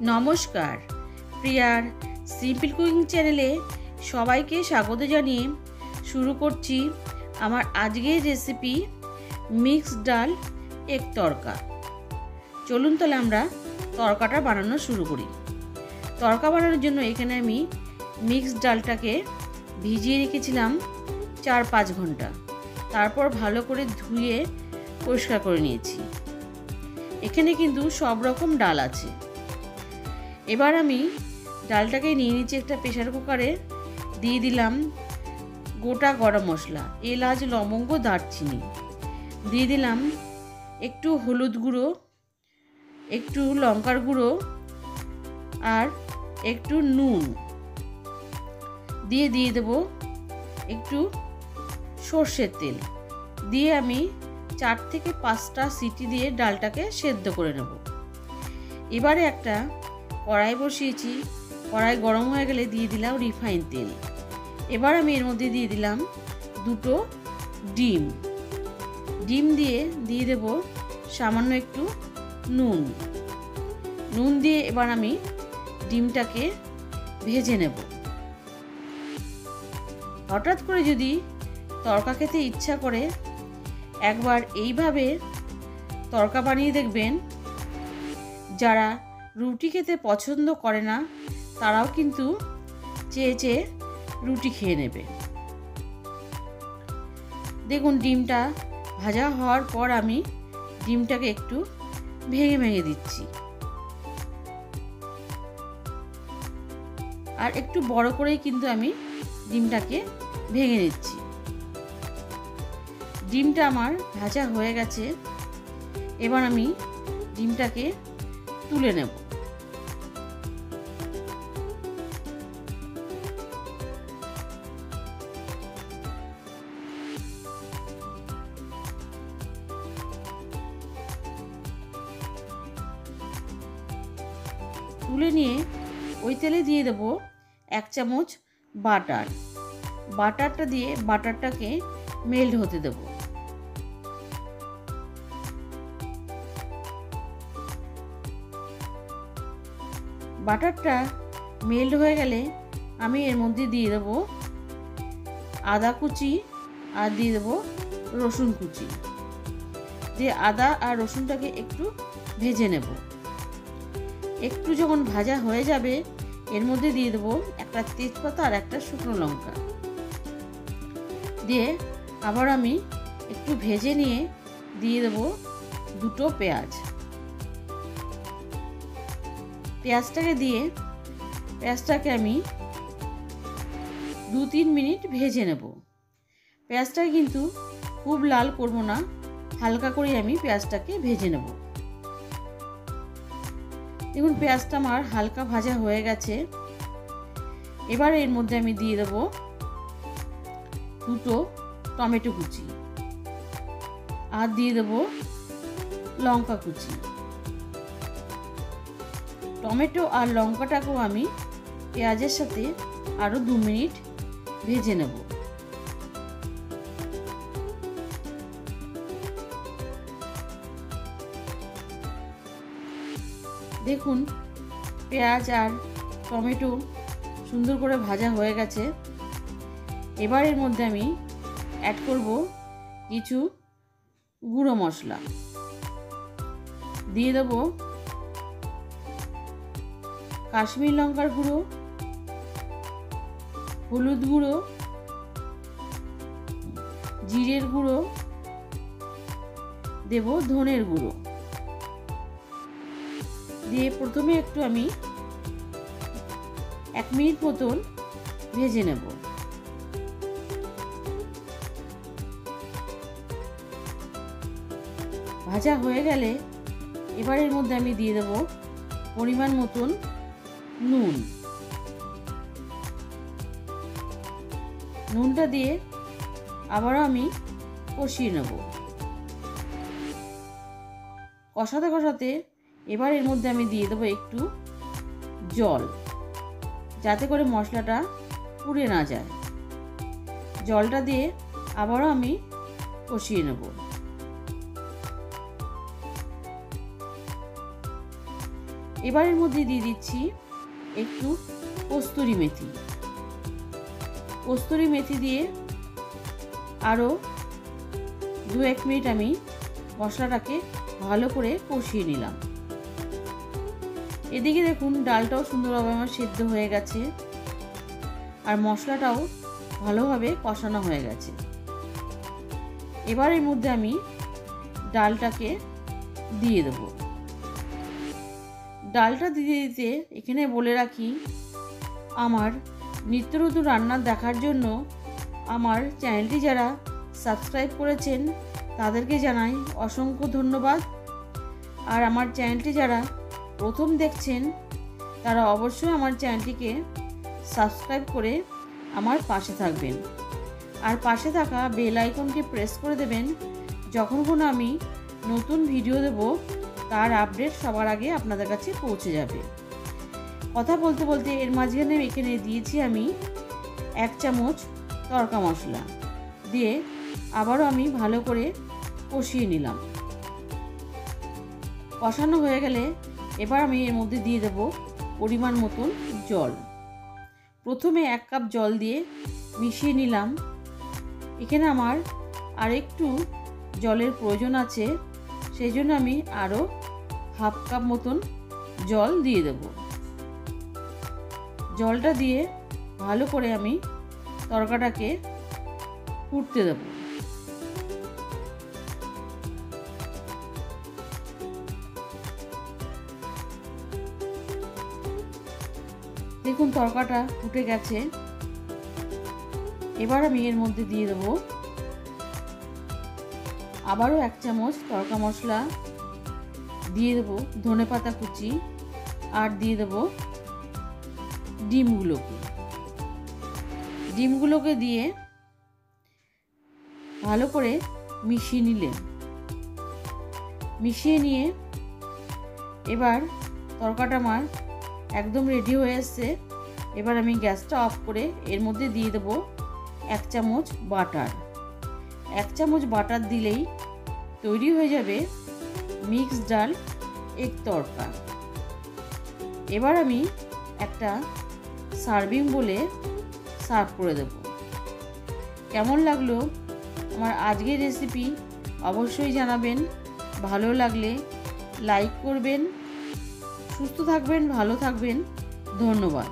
নমস্কার, প্রিয়ার simple cooking চ্যানেলে সবাইকে স্বাগত জানিয়ে শুরু করছি আমার আজকের রেসিপি মিক্সড ডাল এক তড়কা। চলুন তাহলে আমরা তড়কাটা বানানো শুরু করি। তড়কা বানানোর জন্য এখানে আমি মিক্সড ডালটাকে ভিজিয়ে রেখেছিলাম 4-5 ঘন্টা। তারপর ভালো করে ধুয়ে পরিষ্কার করে নিয়েছি। এখানে কিন্তু সব রকম ডাল আছে। এবার আমি ডালটাকে নিয়ে নিচ্ছি একটা প্রেসার কুকারে, দিয়ে দিলাম গোটা গরম মশলা, এলাচ, লবঙ্গ, দারচিনি, দিয়ে দিলাম একটু হলুদ গুঁড়ো, একটু লঙ্কার গুঁড়ো আর একটু নুন, দিয়ে দেব একটু সর্ষের তেল, দিয়ে আমি 4 থেকে 5টা সিটি দিয়ে ডালটাকে সেদ্ধ করে নেব। এবারে একটা কড়াই বসিয়েছি, কড়াই গরম হয়ে গেলে দিয়ে দিলাম রিফাইন তেল। এবার আমি এর মধ্যে দিয়ে দিলাম 2টো ডিম, দিয়ে দেব সামান্য একটু নুন দিয়ে এবার আমি ডিমটাকে ভেজে নেব। হঠাৎ করে যদি তড়কা খেতে ইচ্ছা করে একবার এইভাবে তড়কা বানিয়ে দেখবেন। যারা রুটি খেতে পছন্দ করে না তারাও কিন্তু চেয়ে রুটি খেয়ে নেবে। দেখুন ডিমটা ভাজা হওয়ার পর আমি ডিমটাকে একটু ভেঙে দিচ্ছি, আর একটু বড় করেই কিন্তু আমি ডিমটাকে ভেঙে নিচ্ছি। ডিমটা আমার ভাজা হয়ে গেছে। এবার আমি ডিমটাকে তুলে নেব। তুলে নিয়ে ওই তেলে দিয়ে দেব 1 চামচ বাটারটা দিয়ে বাটারটাকে মেল্ট হতে দেব। বাটারটা মেল্ট হয়ে গেলে আমি এর মধ্যে দিয়ে দেব আদা কুচি আর দিয়ে দেব রসুন কুচি, দিয়ে আদা আর রসুনটাকে একটু ভেজে নেব। একটু যখন ভাজা হয়ে যাবে এর মধ্যে দিয়ে দেব একটা তেজপাতা আর একটা শুকনো লঙ্কা, দিয়ে আবার আমি একটু ভেজে নিয়ে দিয়ে দেব 2টো পেঁয়াজটাকে দিয়ে পেঁয়াজটাকে আমি 2-3 মিনিট ভেজে নেব। পেঁয়াজটাকে কিন্তু খুব লাল করব না, হালকা করে আমি পেঁয়াজটাকে ভেজে নেব। দেখুন পেঁয়াজটা আমার হালকা ভাজা হয়ে গেছে। এবার এর মধ্যে আমি দিয়ে দেব 2টো টমেটো কুচি আর দিয়ে দেব লঙ্কা কুচি। টমেটো আর লঙ্কাটাকেও আমি পেঁয়াজের সাথে আরও 2 মিনিট ভেজে নেব। দেখুন পেঁয়াজ আর টমেটো সুন্দর করে ভাজা হয়ে গেছে। এবার এর মধ্যে আমি অ্যাড করব কিছু গুঁড়ো মশলা, দিয়ে দেব কাশ্মীর লঙ্কার গুঁড়ো, হলুদ গুঁড়ো, জিরের গুঁড়ো, দেব ধনের গুঁড়ো, দিয়ে প্রথমে একটু আমি 1 মিনিট মতন ভেজে নেব। ভাজা হয়ে গেলে এবার এর মধ্যে আমি দিয়ে দেব পরিমাণ মতন নুনটা দিয়ে আবারও আমি কষিয়ে নেব। কষাতে এবার এর মধ্যে আমি দিয়ে দেবো একটু জল, যাতে করে মশলাটা পুড়ে না যায়। জলটা দিয়ে আবারও আমি কষিয়ে নেব। এবার এর মধ্যে দিয়ে দিচ্ছি একটু কস্তুরি মেথি। কস্তুরি মেথি দিয়ে আরও 2-1 মিনিট আমি মশলাটাকে ভালো করে কষিয়ে নিলাম। এদিকে দেখুন ডালটাও সুন্দরভাবে আমার সেদ্ধ হয়ে গেছে আর মশলাটাও ভালোভাবে কষানো হয়ে গেছে। এবার এর মধ্যে আমি ডালটাকে দিয়ে দেব। ডালটা দিতে দিতে এখানে বলে রাখি, আমার নিত্য নতুন রান্না দেখার জন্য আমার চ্যানেলটি যারা সাবস্ক্রাইব করেছেন তাদেরকে জানাই অসংখ্য ধন্যবাদ। আর আমার চ্যানেলটি যারা প্রথম দেখছেন তারা অবশ্যই আমার চ্যানেলটিকে সাবস্ক্রাইব করে আমার পাশে থাকবেন আর পাশে থাকা বেল আইকনকে প্রেস করে দেবেন। যখন কোনো আমি নতুন ভিডিও দেব তার আপডেট সবার আগে আপনাদের কাছে পৌঁছে যাবে। কথা বলতে বলতে এর মাঝখানে এখানে দিয়েছি আমি 1 চামচ তড়কা মশলা দিয়ে আবারও আমি ভালো করে কষিয়ে নিলাম। কষানো হয়ে গেলে এবার আমি এর মধ্যে দিয়ে দেব পরিমাণ মতন জল। প্রথমে 1 কাপ জল দিয়ে মিশিয়ে নিলাম। এখানে আমার আর একটু জলের প্রয়োজন আছে, সেই জন্য আমি আরও 1/2 কাপ মতন জল দিয়ে দেব। জলটা দিয়ে ভালো করে আমি তরকাটাকে ফুটতে দেব। দেখুন তরকাটা ফুটে গেছে। এবার আমি এর মধ্যে দিয়ে দেব আবারও 1 চামচ তড়কা মশলা, দিয়ে দেব ধনেপাতা কুচি আর দিয়ে দেব ডিমগুলোকে দিয়ে ভালো করে মিশিয়ে নিয়ে এবার তরকাটা আমার একদম রেডি হয়ে এসছে। এবার আমি গ্যাসটা অফ করে এর মধ্যে দিয়ে দেব 1 চামচ বাটার। 1 চামচ বাটার দিলেই তৈরি হয়ে যাবে মিক্সড ডাল এগ তড়কা। এবার আমি একটা সার্ভিং বলে সার্ভ করে দেব। কেমন লাগলো আমার আজকের রেসিপি অবশ্যই জানাবেন। ভালো লাগলে লাইক করবেন। সুস্থ থাকবেন, ভালো থাকবেন। ধন্যবাদ।